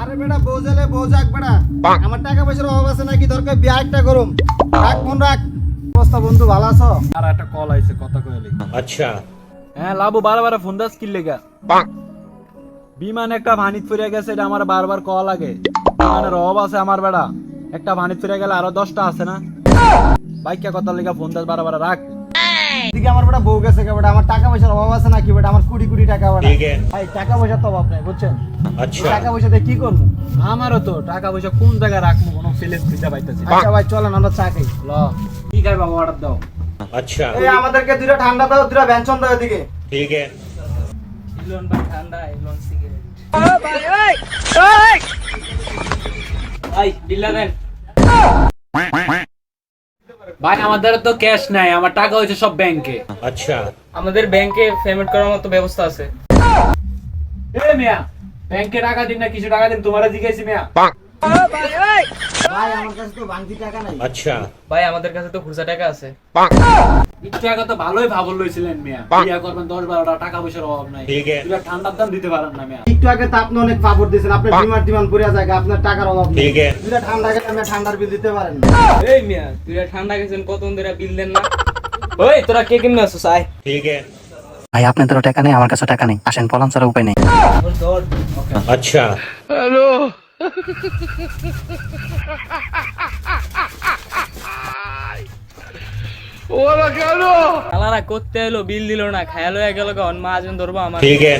আরে বেটা বউ জেলে বউ যাক বেটা, আমার টাকা পয়সার অভাব আছে নাকি, দরকার বিয়া একটা করুম। রাখ ফোন রাখ। অবস্থা বন্ধু ভালো আছো? আর একটা কল আইছে, কথা কইলি। अच्छा হ্যাঁ লাবু বারবার ফোন দাস কি লেগা? বিমান একটা ভানিত ফিরে গেছে, এটা আমার বারবার কল লাগে। বিমানের অভাব আছে আমার বেড়া, একটা ভানিত ফিরে গেলে আরো 10টা আছে না। বাইকা কথা লেগা ফোন দাস বারবার রাখ। এদিকে আমার বেটা বউ গেছে বেটা, আমার টাকা পয়সার অভাব আছে নাকি বেটা, আমার কোটি কোটি টাকা বেটা। ठीक है ভাই টাকা পয়সার তো অভাব নাই বুঝছেন, अच्छा টাকা পয়সা দিয়ে কি করবো? আমারও তো টাকা পয়সা কোন জায়গায় রাখবো কোনো ফিলেন্স দিতে পাইতেছি না। আচ্ছা ভাই চলেন আমরা চা খাই। ল কি খাই বাবা, অর্ডার দাও। अच्छा এই আমাদেরকে দুইটা ঠান্ডা দাও, দুইটা ব্যঞ্জন দাও এদিকে। ठीक है ইলন ভাই ঠান্ডা, ইলন সিগারেট। ভাই বিল্লা দেন। ভাই আমাদের তো ক্যাশ নাই, আমার টাকা হয়েছে সব ব্যাংকে। अच्छा আমাদের ব্যাংকে পেমেন্ট করার মতো ব্যবস্থা আছে। এ মিয়া, ব্যাংকে টাকা দিন না কিছু টাকা দিন, তোমারে জিজ্ঞাসি মিয়া। ভাই আমার কাছে তো বাংতি টাকা নাই। अच्छा ভাই আমাদের কাছে তো খুচরা টাকা আছে। একটু আগে তো ভালোই ভাবল লইছিলেন মিয়া, বিয়া করবেন 10-12টা, টাকা পয়সার অভাব নাই। ठीक है তুই ঠান্ডার দাম দিতে পারেন না মিয়া। একটু আগে তো আপনি অনেক ফাপড় দিয়েছেন, আপনার ডিমান্ড ডিমান্ড করে যায়, আপনার টাকার অভাব নেই। ठीक है দুইটা ঠান্ডা গেলে আপনি ঠান্ডার বিল দিতে পারেন না। এই মিয়া তুই ঠান্ডা গেছেন, কত ধরে বিল দেন না। ওই তোরা কে কেমনে আছিস? আয় ठीक है ভাই আপনাদেরও টাকা নেই, আমার কাছে টাকা নেই, আসেন পলান ছাড়া উপায় নেই। ধর। अच्छा শালারা করতে এলো বিল দিল না, খায়ালো গেল, মা আজন ধরবো আমার। ठीक है